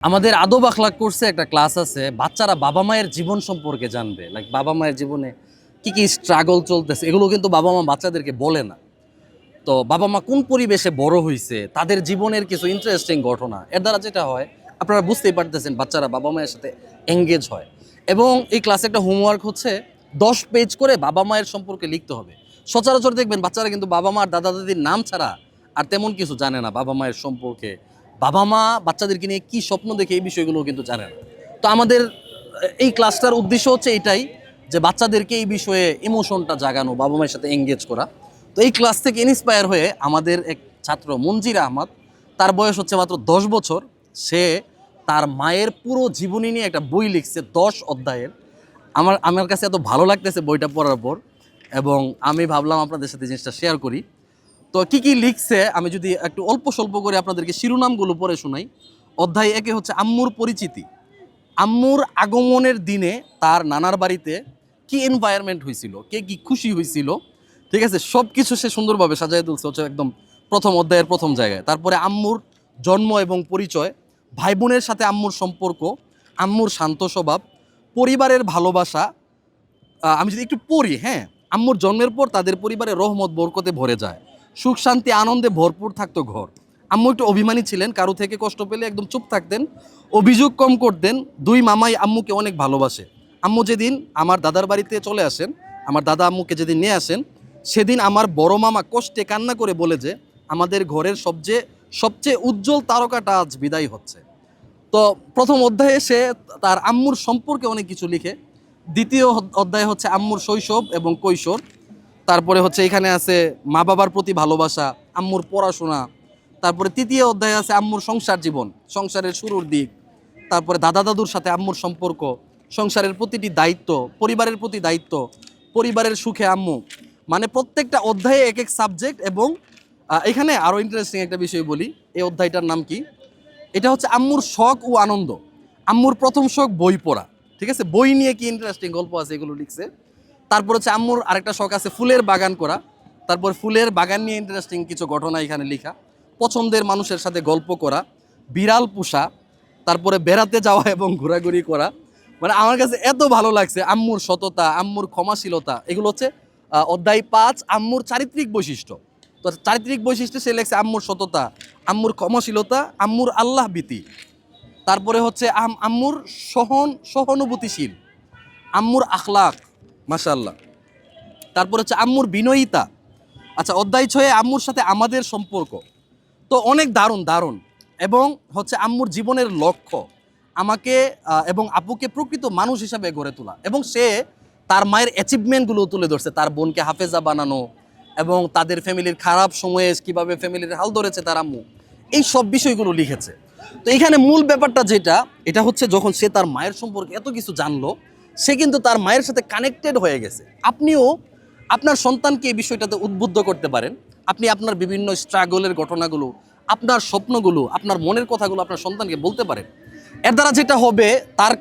আমাদের আদব আখলাক কোর্সে একটা ক্লাস আছে, বাচ্চারা বাবা মায়ের জীবন সম্পর্কে জানবে। লাইক বাবা মায়ের জীবনে কি কি স্ট্রাগল চলতেছে, এগুলো কিন্তু বাবা মা বাচ্চাদেরকে বলে না। তো বাবা মা কোন পরিবেশে বড় হয়েছে, তাদের জীবনের কিছু ইন্টারেস্টিং ঘটনা, এর দ্বারা যেটা হয় আপনারা বুঝতেই পারতেছেন, বাচ্চারা বাবা মায়ের সাথে এঙ্গেজ হয়। এবং এই ক্লাসে একটা হোমওয়ার্ক হচ্ছে 10 পেজ করে বাবা মায়ের সম্পর্কে লিখতে হবে। সচরাচর দেখবেন বাচ্চারা কিন্তু বাবা মা আর দাদা দাদির নাম ছাড়া আর তেমন কিছু জানে না বাবা মায়ের সম্পর্কে। বাবা মা বাচ্চাদেরকে নিয়ে কী স্বপ্ন দেখে এই বিষয়গুলো কিন্তু জানে না। তো আমাদের এই ক্লাসটার উদ্দেশ্য হচ্ছে এটাই, যে বাচ্চাদেরকে এই বিষয়ে ইমোশনটা জাগানো, বাবা মায়ের সাথে এঙ্গেজ করা। তো এই ক্লাস থেকে ইন্সপায়ার হয়ে আমাদের এক ছাত্র মঞ্জির আহমদ, তার বয়স হচ্ছে মাত্র 10 বছর। সে তার মায়ের পুরো জীবনী নিয়ে একটা বই লিখছে, 10 অধ্যায়ের। আমার কাছে এত ভালো লাগতেছে বইটা পড়ার পর, এবং আমি ভাবলাম আপনাদের সাথে জিনিসটা শেয়ার করি। তো কি কি লিখছে আমি যদি একটু অল্প স্বল্প করে আপনাদেরকে শিরোনামগুলো পড়ে শোনাই। অধ্যায় 1 হচ্ছে আম্মুর পরিচিতি। আম্মুর আগমনের দিনে তার নানার বাড়িতে কি এনভায়রনমেন্ট হয়েছিল, কে কি খুশি হয়েছিল, ঠিক আছে, সব কিছু সে সুন্দরভাবে সাজায় তুলছে হচ্ছে একদম প্রথম অধ্যায়ের প্রথম জায়গায়। তারপরে আম্মুর জন্ম এবং পরিচয়, ভাই বোনের সাথে আম্মুর সম্পর্ক, আম্মুর শান্ত স্বভাব, পরিবারের ভালোবাসা। আমি যদি একটু পড়ি, হ্যাঁ, আম্মুর জন্মের পর তাদের পরিবারে রহমত বরকতে ভরে যায়, সুখ শান্তি আনন্দে ভরপুর থাকতো ঘর। আম্মু একটু অভিমানী ছিলেন, কারো থেকে কষ্ট পেলে একদম চুপ থাকতেন, অভিযোগ কম করতেন। দুই মামাই আম্মুকে অনেক ভালোবাসে। আম্মু যেদিন আমার দাদার বাড়িতে চলে আসেন, আমার দাদা আম্মুকে যেদিন নিয়ে আসেন, সেদিন আমার বড় মামা কষ্টে কান্না করে বলে যে আমাদের ঘরের সবচেয়ে সবচেয়ে উজ্জ্বল তারকাটা আজ বিদায় হচ্ছে। তো প্রথম অধ্যায়ে সে তার আম্মুর সম্পর্কে অনেক কিছু লিখে। দ্বিতীয় অধ্যায় হচ্ছে আম্মুর শৈশব এবং কৈশোর। তারপরে হচ্ছে এখানে আছে মা বাবার প্রতি ভালোবাসা, আম্মুর পড়াশোনা। তারপরে তৃতীয় অধ্যায় আছে আম্মুর সংসার জীবন, সংসারের শুরুর দিক। তারপরে দাদা দাদুর সাথে আম্মুর সম্পর্ক, সংসারের প্রতিটি দায়িত্ব, পরিবারের প্রতি দায়িত্ব, পরিবারের সুখে আম্মু। মানে প্রত্যেকটা অধ্যায়ে এক এক সাবজেক্ট। এবং এখানে আরও ইন্টারেস্টিং একটা বিষয় বলি, এই অধ্যায়টার নাম কি, এটা হচ্ছে আম্মুর শখ ও আনন্দ। আম্মুর প্রথম শখ বই পড়া, ঠিক আছে, বই নিয়ে কি ইন্টারেস্টিং গল্প আছে এগুলো লিখছে। তারপর হচ্ছে আম্মুর আরেকটা শখ আছে ফুলের বাগান করা। তারপর ফুলের বাগান নিয়ে ইন্টারেস্টিং কিছু ঘটনা এখানে লেখা। পছন্দের মানুষের সাথে গল্প করা, বিড়াল পোষা, তারপরে বেড়াতে যাওয়া এবং ঘোরাঘুরি করা। মানে আমার কাছে এত ভালো লাগছে, আম্মুর সততা, আম্মুর ক্ষমাশীলতা, এগুলো হচ্ছে অধ্যায় 5 আম্মুর চারিত্রিক বৈশিষ্ট্য। তো চারিত্রিক বৈশিষ্ট্য সে লেখছে আম্মুর সততা, আম্মুর ক্ষমাশীলতা, আম্মুর আল্লাহ ভীতি। তারপরে হচ্ছে আম্মুর সহানুভূতিশীল, আম্মুর আখলাক, মাশাআল্লাহ। তারপর হচ্ছে আম্মুর বিনয়িতা। আচ্ছা, অধ্যায় 6 আম্মুর সাথে আমাদের সম্পর্ক। তো অনেক দারুণ দারুণ। এবং হচ্ছে আম্মুর জীবনের লক্ষ্য, আমাকে এবং আপুকে প্রকৃত মানুষ হিসাবে গড়ে তোলা। এবং সে তার মায়ের অ্যাচিভমেন্টগুলো তুলে ধরছে, তার বোনকে হাফেজা বানানো, এবং তাদের ফ্যামিলির খারাপ সময়ে কীভাবে ফ্যামিলির হাল ধরেছে তার আম্মু, এই সব বিষয়গুলো লিখেছে। তো এখানে মূল ব্যাপারটা যেটা, এটা হচ্ছে যখন সে তার মায়ের সম্পর্কে এত কিছু জানলো, সে কিন্তু তার মায়ের সাথে কানেক্টেড হয়ে গেছে। আপনিও আপনার সন্তানকে এই বিষয়টাতে উদ্বুদ্ধ করতে পারেন। আপনি আপনার বিভিন্ন স্ট্রাগলের ঘটনাগুলো, আপনার স্বপ্নগুলো, আপনার মনের কথাগুলো আপনার সন্তানকে বলতে পারেন। এর দ্বারা যেটা হবে, তার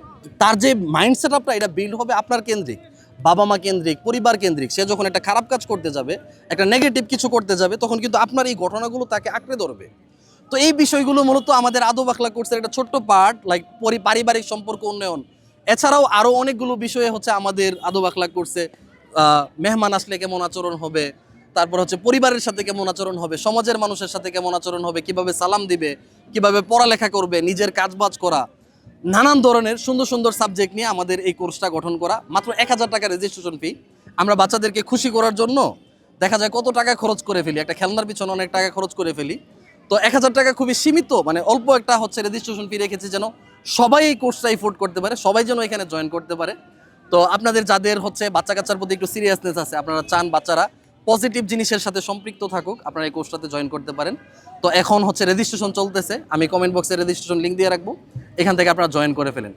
তার যে মাইন্ডসেট আপটা, এটা বিল্ড হবে আপনার কেন্দ্রিক, বাবা মা কেন্দ্রিক, পরিবার কেন্দ্রিক। সে যখন একটা খারাপ কাজ করতে যাবে, একটা নেগেটিভ কিছু করতে যাবে, তখন কিন্তু আপনার এই ঘটনাগুলো তাকে আঁকড়ে ধরবে। তো এই বিষয়গুলো মূলত আমাদের আদব আখলাক কোর্সের একটা ছোট্ট পার্ট, লাইক পারিবারিক সম্পর্ক উন্নয়ন। এছাড়াও আরও অনেকগুলো বিষয়ে হচ্ছে আমাদের আদব আখলাক কোর্সে মেহমান আসলে কেমন আচরণ হবে, তারপর হচ্ছে পরিবারের সাথে কেমন আচরণ হবে, সমাজের মানুষের সাথে কেমন আচরণ হবে, কিভাবে সালাম দিবে, কিভাবে পড়ালেখা করবে, নিজের কাজবাজ করা, নানান ধরনের সুন্দর সুন্দর সাবজেক্ট নিয়ে আমাদের এই কোর্সটা গঠন করা। মাত্র 1000 টাকা রেজিস্ট্রেশন ফি। আমরা বাচ্চাদেরকে খুশি করার জন্য দেখা যায় কত টাকা খরচ করে ফেলি, একটা খেলনার পিছনে অনেক টাকা খরচ করে ফেলি। তো 1000 টাকা খুবই সীমিত, মানে অল্প একটা হচ্ছে রেজিস্ট্রেশন ফি রেখেছি, যেন সবাই এই কোর্সটা এফোর্ড করতে পারে, সবাই যেন এখানে জয়েন করতে পারে। তো আপনাদের যাদের হচ্ছে বাচ্চা কাচ্চার প্রতি একটু সিরিয়াসনেস আছে, আপনারা চান বাচ্চারা পজিটিভ জিনিসের সাথে সম্পৃক্ত থাকুক, আপনারা এই কোর্সটাতে জয়েন করতে পারেন। তো এখন হচ্ছে রেজিস্ট্রেশন চলতেছে, আমি কমেন্ট বক্সে রেজিস্ট্রেশন লিঙ্ক দিয়ে রাখবো, এখান থেকে আপনারা জয়েন করে ফেলেন।